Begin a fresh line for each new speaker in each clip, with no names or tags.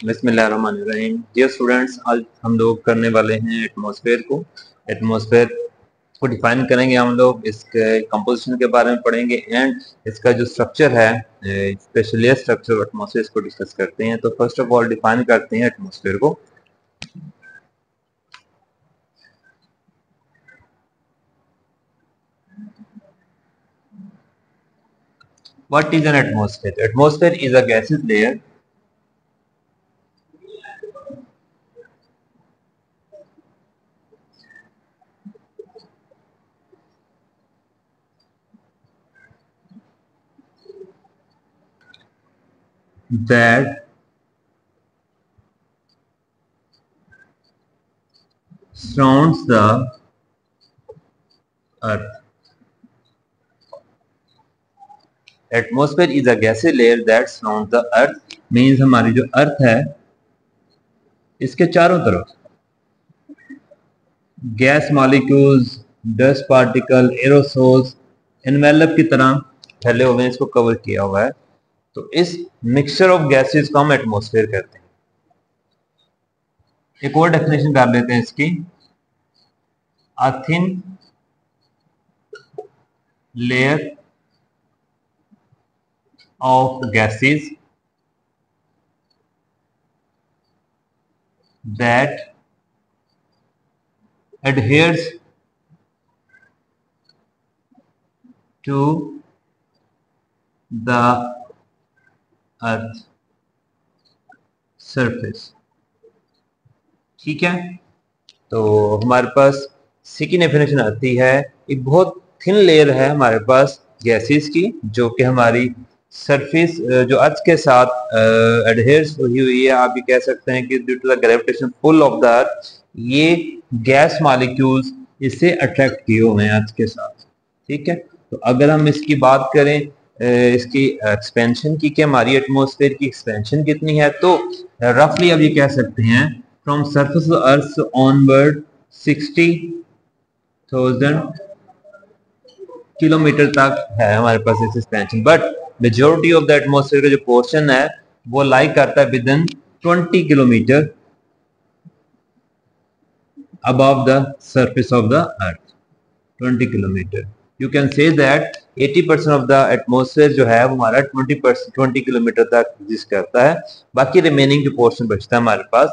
बिस्मिल्लाहिर्रहमानिर्रहीम। Dear students, आज हम लोग करने वाले हैं एटमॉस्फेयर को। एटमॉस्फेयर को डिफाइन करेंगे हम लोग, इसके कंपोजिशन के बारे में पढ़ेंगे एंड इसका जो स्ट्रक्चर है, स्पेशली स्ट्रक्चर ऑफ एटमॉस्फेयर, इसको डिस्कस करते हैं। तो फर्स्ट ऑफ ऑल डिफाइन करते हैं एटमॉस्फेयर को। What is an atmosphere? Atmosphere is a gases layer that surrounds the earth. Atmosphere is a gases layer that surrounds the earth, means हमारी जो अर्थ है इसके चारों तरफ gas molecules, dust particle, aerosols envelope की तरह फैले हुए हैं, इसको कवर किया हुआ है। तो इस मिक्सचर ऑफ गैसेस को हम एटमॉस्फेयर कहते हैं। एक और डेफिनेशन कर लेते हैं इसकी। A thin layer of gases that adheres to the earth surface। ठीक है, तो हमारे पास सी की डेफिनेशन आती है, एक बहुत थिन लेयर है हमारे पास गैसेस की, जो कि हमारी सरफेस जो अर्थ के साथ एडहेयर्स हुई है। आप ये कह सकते हैं कि due to the gravitation pull of the earth, ये गैस मॉलिक्यूल्स इससे अट्रैक्ट किए हुए हैं अर्थ के साथ। ठीक है, तो अगर हम इसकी बात करें इसकी एक्सपेंशन की, कि हमारी एटमॉस्फेयर की एक्सपेंशन कितनी है, तो रफली अब ये कह सकते हैं from surface of earth onward 60,000 kilometre तक है हमारे पास इस expansion. But majority of the atmosphere का जो पोर्शन है वो लाई करता है with in 20 kilometre above the surface of the earth। 20 kilometre, you can say that 80% of the atmosphere जो है वो हमारा 20 किलोमीटर तक एग्जिस्ट करता है। बाकी रिमेनिंग जो पोर्शन बचता है हमारे पास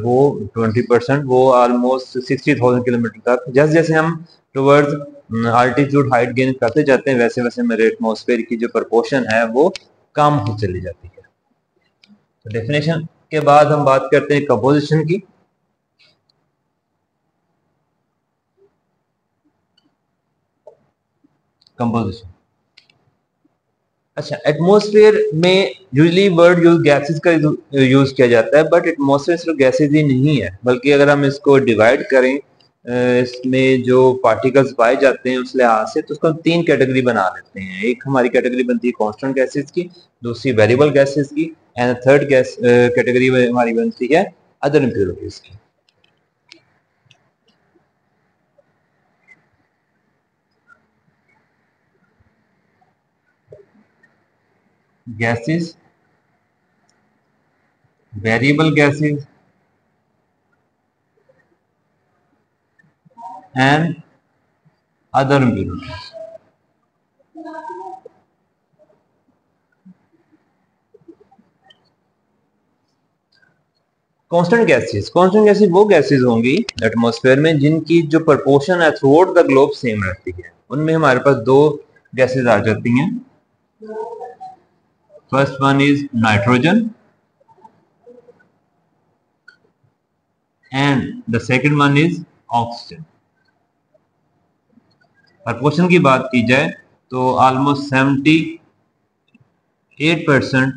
वो 20%, वो ऑलमोस्ट 60,000 किलोमीटर तक। जैसे जैसे हम टुवर्ड्स अल्टीट्यूड हाइट गेन करते जाते हैं, वैसे वैसे मेरे एटमॉस्फेयर की जो प्रपोर्शन है वो कम हो चली जाती है। तो डेफिनेशन के बाद हम बात करते हैं कंपोजिशन की। कंपोजिशन, अच्छा, एटमॉस्फेयर में यूजली वर्ड यूज गैसेस का यूज किया जाता है, बट एटमॉस्फेयर सिर्फ गैसेस ही नहीं है, बल्कि अगर हम इसको डिवाइड करें, इसमें जो पार्टिकल्स पाए जाते हैं उस लिहाज से, तो उसको हम तीन कैटेगरी बना लेते हैं। एक हमारी कैटेगरी बनती है कांस्टेंट गैसेस की, दूसरी वेरिएबल गैसेस की, एंड थर्ड गैस कैटेगरी हमारी बनती है अदर इम्प्योरिटीज की। gases, variable gases and other impurities। Constant gases वो गैसेस होंगी एटमॉस्फेयर में जिनकी जो प्रपोर्शन है through out the globe same रहती है। उनमें हमारे पास दो गैसेस आ जाती हैं। First one is nitrogen and the second one is oxygen. Proportion की बात की जाए तो ऑलमोस्ट 78%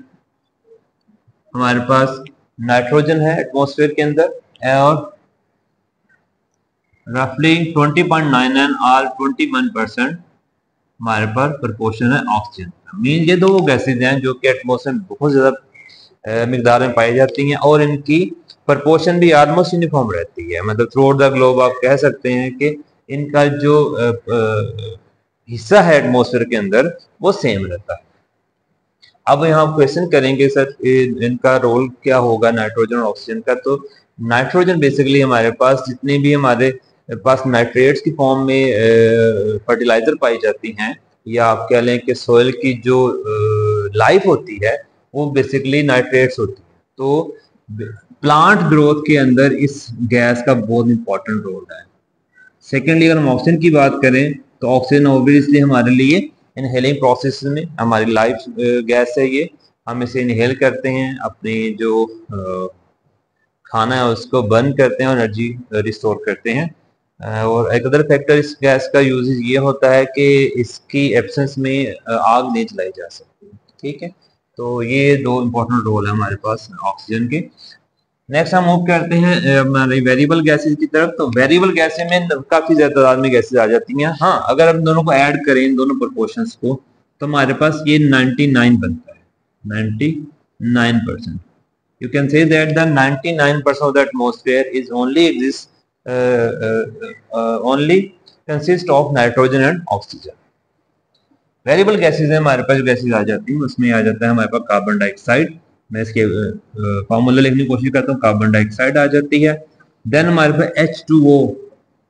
हमारे पास नाइट्रोजन है एटमॉस्फेयर के अंदर, और रफली 20.9 एंड ऑल 21% हमारे पास प्रपोर्शन है ऑक्सीजन। मीन ये दो गैसेज हैं जो कि एटमॉस्फेयर में बहुत ज्यादा मिकदार में पाई जाती हैं, और इनकी प्रपोर्शन भी ऑलमोस्ट यूनिफॉर्म रहती है। मतलब थ्रू आउट द ग्लोब आप कह सकते हैं कि इनका जो हिस्सा है एटमॉस्फेयर के अंदर वो सेम रहता है। अब यहाँ क्वेश्चन करेंगे सर इनका रोल क्या होगा नाइट्रोजन और ऑक्सीजन का। तो नाइट्रोजन बेसिकली हमारे पास जितने भी हमारे पास नाइट्रेट्स की फॉर्म में फर्टिलाइजर पाई जाती हैं, या आप कह लें कि सोइल की जो लाइफ होती है वो बेसिकली नाइट्रेट्स होती है। तो प्लांट ग्रोथ के अंदर इस गैस का बहुत इंपॉर्टेंट रोल है। सेकेंडली अगर हम ऑक्सीजन की बात करें तो ऑक्सीजन ऑब्वियसली हमारे लिए इनहेलिंग प्रोसेस में हमारी लाइफ गैस है। ये हम इसे इनहेल करते हैं, अपनी जो खाना है उसको बर्न करते हैं और एनर्जी रिस्टोर करते हैं। और एक अदर फैक्टर इस गैस का यूज ये होता है कि इसकी एब्सेंस में आग नहीं जलाई जा सकती। ठीक है, तो ये दो इंपॉर्टेंट रोल है हमारे पास ऑक्सीजन के। नेक्स्ट हम मूव करते हैं हमारी वेरिएबल गैसेस की तरफ। तो वेरिएबल गैसेस में काफी ज्यादा तादाद में गैसेस आ जाती हैं। हाँ, अगर हम दोनों को ऐड करें इन दोनों प्रोपोर्शंस को तो हमारे पास ये 99 बनता है, 99%। You can say that the 99% of the atmosphere is only consist of nitrogen and oxygen। Variable gases है हमारे पास, गैसेज आ जाती हैं उसमें आ जाता है हमारे पास कार्बन डाइऑक्साइड। मैं इसके फॉर्मूला लिखने की कोशिश करता हूँ। कार्बन डाइऑक्साइड आ जाती है। देन हमारे पास H2O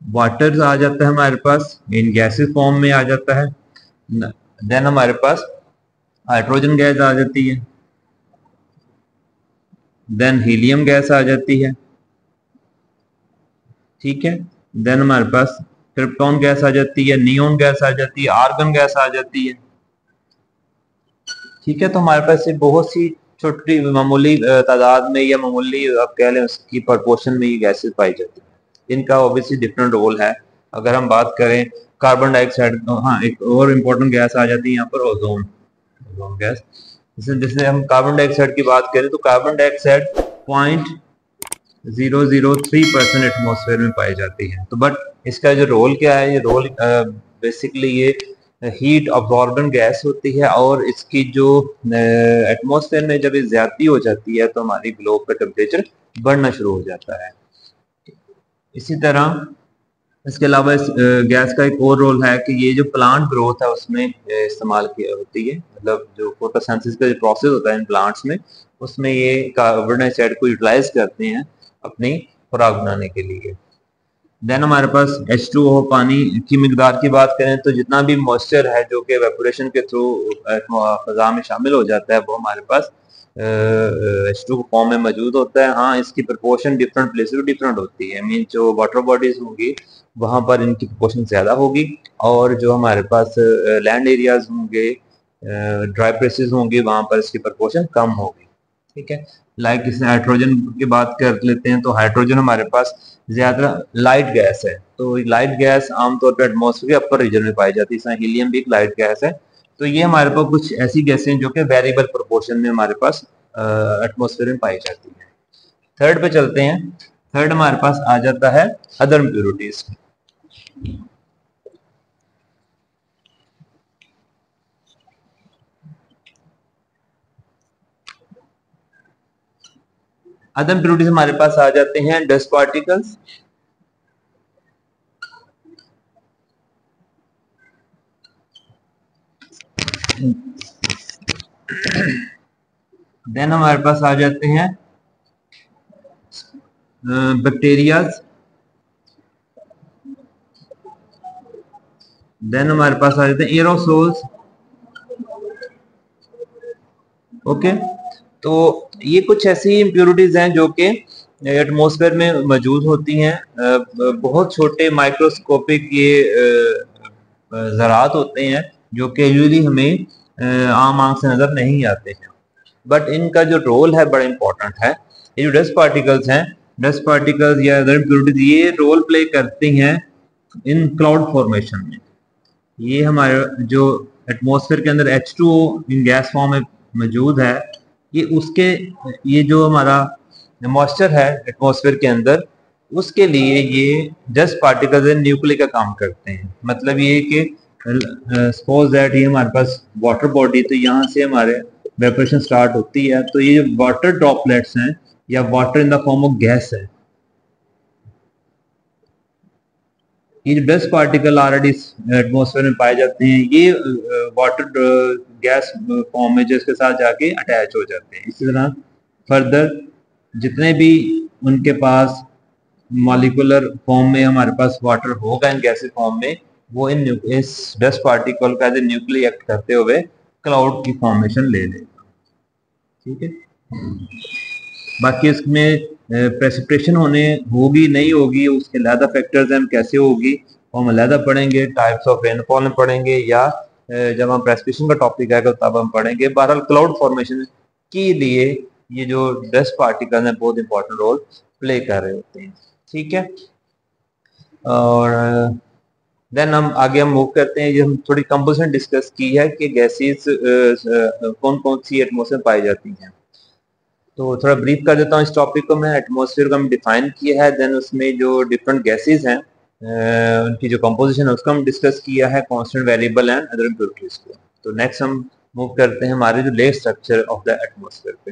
वाटर आ जाता है हमारे पास, इन गैसेज फॉर्म में आ जाता है। देन हमारे पास हाइड्रोजन गैस आ जाती है। देन हीलियम गैस आ जाती है। ठीक है, देन हमारे पास क्रिप्टॉन गैस आ जाती है, नियोन गैस आ जाती है, आर्गन गैस आ जाती है। ठीक है, तो हमारे पास ये बहुत सी छोटी मामूली तादाद में या मामूली आप कह लें उसकी प्रोपोर्शन में ये गैसेस पाई जाती है। इनका ऑब्वियसली डिफरेंट रोल है। अगर हम बात करें कार्बन डाइऑक्साइड, हाँ एक और इम्पोर्टेंट गैस आ जाती है यहाँ पर, ओजोन गैस। जैसे हम कार्बन डाइऑक्साइड की बात करें तो कार्बन डाइऑक्साइड 0.003% एटमॉस्फेयर में पाई जाती है। तो बट इसका जो रोल क्या है, ये रोल बेसिकली ये हीट अब्जॉर्बेंट गैस होती है और इसकी जो एटमॉस्फेयर में जब ये ज्यादती हो जाती है तो हमारी ग्लोब का टेम्परेचर बढ़ना शुरू हो जाता है। इसी तरह इसके अलावा इस गैस का एक और रोल है कि ये जो प्लांट ग्रोथ है उसमें इस्तेमाल की होती है। मतलब जो फोटोसिंथेसिस का जो प्रोसेस होता है इन प्लांट्स में, उसमें ये कार्बन डाइऑक्साइड को यूटिलाइज करते हैं अपनी खुराक बनाने के लिए। देन हमारे पास H2O पानी की मिकदार की बात करें तो जितना भी मॉइस्चर है जो कि एवेपोरेशन के थ्रू फजा में शामिल हो जाता है वो हमारे पास H2O फॉर्म में मौजूद होता है। हाँ, इसकी प्रोपोर्शन डिफरेंट प्लेसेस डिफरेंट होती है। मीन जो वाटर बॉडीज होंगी वहां पर इनकी प्रोपोर्शन ज्यादा होगी, और जो हमारे पास लैंड एरियाज होंगे, ड्राई प्लेसेस होंगे, वहां पर इसकी प्रोपोर्शन कम होगी। ठीक है, लाइक इस हाइड्रोजन की बात कर लेते हैं तो हाइड्रोजन हमारे पास ज्यादा लाइट गैस है। तो लाइट गैस आमतौर पर एटमॉस्फेयर के अपर रीजन में पाई जाती है। हीलियम भी एक लाइट गैस है। तो ये हमारे पास कुछ ऐसी गैसें जो कि वेरिएबल प्रोपोर्शन में हमारे पास एटमॉस्फेयर में पाई जाती है। थर्ड पे चलते हैं। थर्ड हमारे पास आ जाता है अदर इम्प्योरिटीज। अदर इम्प्योरिटीज हमारे पास आ जाते हैं डस्ट पार्टिकल्स, देन हमारे पास आ जाते हैं बैक्टीरियाज, देन हमारे पास आ जाते हैं एरोसोल्स। ओके, तो ये कुछ ऐसी इम्प्योरिटीज हैं जो कि एटमॉस्फेयर में मौजूद होती हैं। बहुत छोटे माइक्रोस्कोपिक ये ज़रात होते हैं जो कि यूजुअली हमें आम आंख से नजर नहीं आते हैं, बट इनका जो रोल है बड़ा इंपॉर्टेंट है। ये जो डस्ट पार्टिकल्स हैं, डस्ट पार्टिकल्स या अदर इम्प्योरिटीज, ये रोल प्ले करती हैं इन क्लाउड फॉर्मेशन में। ये हमारे जो एटमॉस्फेयर के अंदर H2O इन गैस फॉर्म में मौजूद है, ये उसके ये जो हमारा मॉइस्चर है एटमॉस्फेयर के अंदर, उसके लिए ये डस्ट पार्टिकल्स न्यूक्लियर का काम करते हैं। मतलब ये कि सपोज दैट ये हमारे पास वाटर बॉडी, तो यहाँ से हमारे वेपोरेशन स्टार्ट होती है। तो ये जो वाटर ड्रॉपलेट्स हैं या water in the form of gas है, ये जो डस्ट पार्टिकल ऑलरेडी एटमॉस्फेयर में पाए जाते हैं, ये वाटर गैस फॉर्म में जो इसके साथ जाके अटैच हो जाते हैं। इसी तरह फर्दर जितने भी उनके पास मॉलिकुलर फॉर्म में हमारे पास वाटर होगा इन गैसेस फॉर्म में, वो इस डस्ट पार्टिकल का न्यूक्लियर एक्ट करते हुए क्लाउड की फॉर्मेशन ले लेगा। ठीक है, बाकी इसमें प्रेसिपिटेशन होगी नहीं होगी, उसके अलहदा फैक्टर्स हैं, कैसे होगी वो हम अलहदा पढ़ेंगे, टाइप्स ऑफ रेनफॉल में पढ़ेंगे, या जब हम प्रेसिपिटेशन का टॉपिक आएगा तब हम पढ़ेंगे। बहरहाल क्लाउड फॉर्मेशन के लिए ये जो डस्ट पार्टिकल हैं बहुत इंपॉर्टेंट रोल प्ले कर रहे होते हैं। ठीक है, और देन हम आगे हम मूव करते हैं। ये हम थोड़ी कंपोजिशन डिस्कस की है कि गैसेस कौन कौन सी एटमॉस्फेयर में पाई जाती हैं। तो थोड़ा ब्रीफ कर देता हूँ इस टॉपिक को मैं। एटमॉस्फेयर को हम डिफाइन किया है, देन उसमें जो डिफरेंट गैसेस हैं उनकी जो कंपोजिशन है उसको हम डिस्कस किया है, constant, variable and other impurities को। तो नेक्स्ट हम मूव करते हैं हमारे जो layer structure of the atmosphere पे।